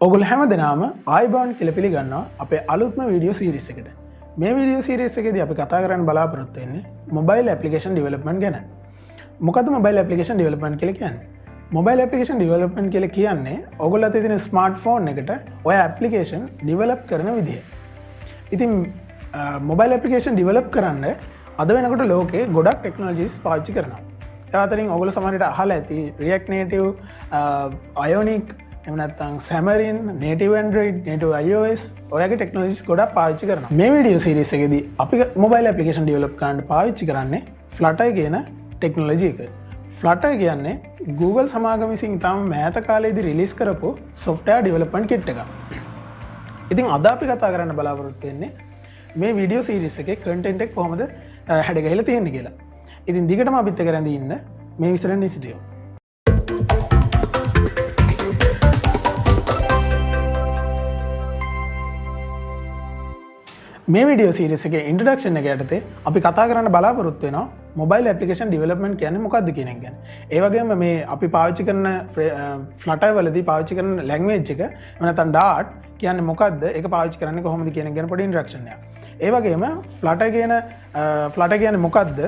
ඔගොල්ලෝ හැමදෙනාම ආයිබෝන් කියලා පිළිගන්නවා අපේ අලුත්ම වීඩියෝ සීරීස් එකට. මේ වීඩියෝ සීරීස් එකේදී අපි කතා කරන්න බලාපොරොත්තු වෙන්නේ මොබයිල් ඇප්ලිකේෂන් ඩෙවලොප්මන්ට් ගැන. මොකද්ද මොබයිල් ඇප්ලිකේෂන් ඩෙවලොප්මන්ට් කියලා කියන්නේ? මොබයිල් ඇප්ලිකේෂන් ඩෙවලොප්මන්ට් කියලා කියන්නේ ඔයගොල්ලෝ අතේ තියෙන ස්මාර්ට්ෆෝන් එකට ඔය ඇප්ලිකේෂන් ඩෙවලොප් කරන විදිය. ඉතින් මොබයිල් ඇප්ලිකේෂන් ඩෙවලොප් කරන්න අද වෙනකොට ලෝකේ ගොඩක් ටෙක්නොලොජිස් පාවිච්චි කරනවා. ඒ අතරින් ඔයගොල්ලෝ සමහරවිට අහලා ඇති React Native, Ionic, එහෙම නැත්නම් Xamarin, Native Android, Native iOS ඔයගේ ටෙක්නොලොජිස් ගොඩක් පාවිච්චි කරනවා. මේ වීඩියෝ සීරීස් එකේදී අපි මොබයිල් ඇප්ලිකේෂන් ඩෙවලොප් කරන්න පාවිච්චි කරන්නේ Flutter කියන ටෙක්නොලොජි එක. Flutter කියන්නේ Google සමාගම විසින් තාම මෑත කාලේදී රිලීස් කරපු software development kit එකක්. ඉතින් අද අපි කතා කරන්න බලාපොරොත්තු වෙන්නේ මේ වීඩියෝ සීරීස් එකේ content එක කොහොමද හැඩගැහිලා තියෙන්නේ කියලා. ඉතින් දිගටම අපිත් එක්ක රැඳී ඉන්න මේ VICERANT Institute. මේ වීඩියෝ සීරීස් එකේ ඉන්ට්‍රොඩක්ෂන් එක යටතේ අපි කතා කරන්න බලාපොරොත්තු වෙනවා මොබයිල් ඇප්ලිකේෂන් ඩෙවලොප්මන්ට් කියන්නේ මොකක්ද කියන එක ගැන. ඒ වගේම මේ අපි පාවිච්චි කරන Flutter වලදී පාවිච්චි කරන ලැන්ග්වේජ් එක නැත්නම් Dart කියන්නේ මොකක්ද? ඒක පාවිච්චි කරන්නේ කොහොමද කියන එක ගැන පොඩි ඉන්ට්‍රොඩක්ෂන් එකක්. ඒ වගේම Flutter කියන්නේ මොකක්ද?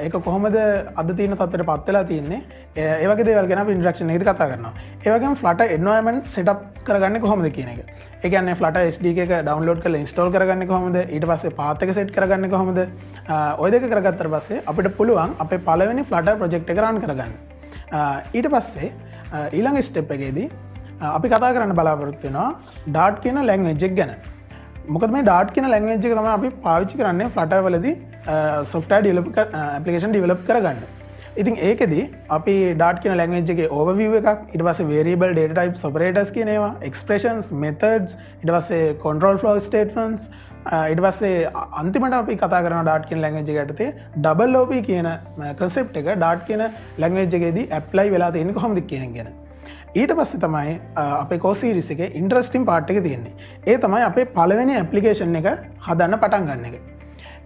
ඒක කොහොමද අද තියෙන තත්ත්වයට පත් වෙලා තියෙන්නේ? ඒ වගේ දේවල් ගැන අපි ඉන්ට්‍රොඩක්ෂන් එකේදී කතා කරනවා. ඒ වගේම Flutter environment setup කරගන්නේ කොහොමද කියන එක. ඒ කියන්නේ Flutter SDK එක download කරලා install කරගන්නේ කොහොමද? ඊට පස්සේ path එක set කරගන්නේ කොහොමද? ඔය දෙක කරගත්තාට පස්සේ අපිට පුළුවන් අපේ පළවෙනි Flutter project එක run කරගන්න. ඊට පස්සේ ඊළඟ step එකේදී අපි කතා කරන්න බලාපොරොත්තු වෙනවා Dart කියන language එක ගැන. මොකද මේ Dart කියන language එක තමයි අපි පාවිච්චි කරන්නේ Flutter වලදී software application develop කරගන්න. ඉතින් ඒකෙදී අපි Dart කියන language එකේ overview එකක්, ඊට පස්සේ variable data types operators කියන ඒවා, expressions, methods, ඊට පස්සේ control flow statements, ඊට පස්සේ අන්තිමට අපි කතා කරන Dart කියන language එක යටතේ double OP කියන concept එක Dart කියන language එකේදී apply වෙලා තියෙන්නේ කොහොමද කියන එක ගැන. ඊට පස්සේ තමයි අපේ course series එකේ interesting part එක තියෙන්නේ. ඒ තමයි අපේ පළවෙනි application එක හදන්න පටන් ගන්න එක.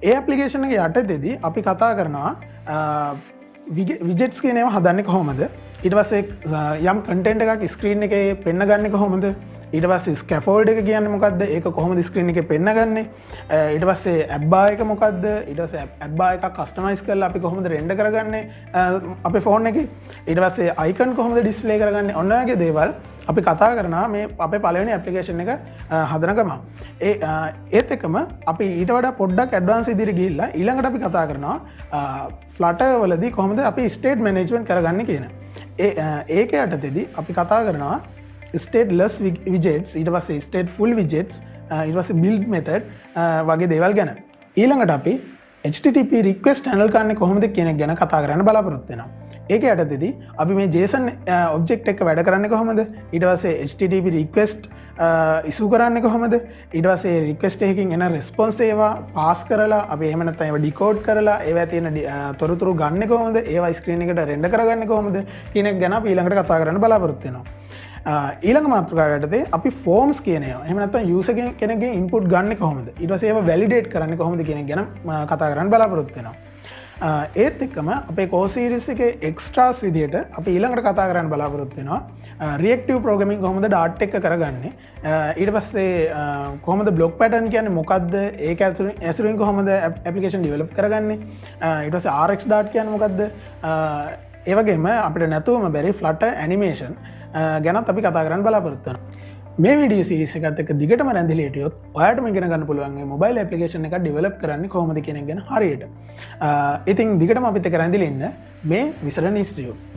ඒ ඇප්ලිකේෂන් එක යටතේදී අපි කතා කරනවා විජෙට්ස් කියන ඒවා හදන්නේ කොහොමද? ඊට පස්සේ යම් කන්ටෙන්ට් එකක් ස්ක්‍රීන් එකේ පෙන්නගන්නේ කොහොමද? ඊට පස්සේ ස්කැෆෝල්ඩ් එක කියන්නේ මොකද්ද? ඒක කොහොමද ස්ක්‍රීන් එකේ පෙන්නගන්නේ? ඊට පස්සේ ඇප් බාර් එක මොකද්ද? ඊට පස්සේ ඇප් බාර් එකක් කස්ටමයිස් කරලා අපි කොහොමද රෙන්ඩර් කරගන්නේ අපේ ෆෝන් එකේ? ඊට පස්සේ අයිකන් කොහොමද ඩිස්ප්ලේ කරගන්නේ? ඔන්න ඔයගේ දේවල් අපි කතා කරනවා මේ අපේ පළවෙනි ඇප්ලිකේෂන් එක හදන ගමන්. ඒත් එක්කම අපි ඊට වඩා පොඩ්ඩක් ඇඩ්වාන්ස් ඉදිරි ගිහිල්ලා ඊළඟට අපි කතා කරනවා Flutter වලදී කොහොමද අපි ස්ටේට් මැනේජ්මන්ට් කරගන්නේ කියන. ඒක යටතේදී අපි කතා කරනවා stateless widgets, ඊට පස්සේ stateful widgets, ඊට පස්සේ build method වගේ දේවල් ගැන. ඊළඟට අපි HTTP request handle කරන්නේ කොහොමද කියන එක ගැන කතා කරන්න බලාපොරොත්තු වෙනවා. ඒක යටතේදී අපි මේ JSON object එක වැඩ කරන්නේ කොහොමද? ඊට පස්සේ HTTP request issue කරන්නේ කොහොමද? ඊට පස්සේ request එකකින් එන response ඒවා pass කරලා අපි එහෙම නැත්නම් ඒවා decode කරලා ඒවා තියෙන තොරතුරු ගන්නෙ කොහොමද? ඒවා screen එකට render කරගන්නේ කොහොමද කියන එක ගැන අපි ඊළඟට කතා කරන්න බලාපොරොත්තු වෙනවා. ඊළඟ මාතෘකාව යටතේ අපි forms කියන ඒවා එහෙම නැත්නම් user කෙනෙක්ගේ input ගන්නෙ කොහොමද? ඊට පස්සේ ඒවා validate කරන්නේ කොහොමද කියන එක ගැන කතා කරන්න බලාපොරොත්තු වෙනවා. ඒත් එක්කම අපේ course series එකේ extras විදියට අපි ඊළඟට කතා කරන්න බලාපොරොත්තු වෙනවා reactive programming කොහොමද Dart එක කරගන්නේ. ඊට පස්සේ කොහොමද block pattern කියන්නේ මොකද්ද? ඒක ඇසුරින් කොහොමද application develop කරගන්නේ? ඊට පස්සේ RX Dart කියන්නේ මොකද්ද? ඒ වගේම අපිට නැතුවම බැරි Flutter animation ගැනත් අපි කතා කරන්න බලාපොරොත්තු වෙනවා. මේ වීඩියෝ සීරීස් එකත් එක්ක දිගටම රැඳිලා හිටියොත් ඔයාලටම ඉගෙන ගන්න පුළුවන් මේ මොබයිල් ඇප්ලිකේෂන් එකක් ඩෙවලොප් කරන්නේ කොහොමද කියන එක ගැන හරියට. ඉතින් දිගටම අපිත් එක්ක රැඳිලා ඉන්න මේ VICERANT Institute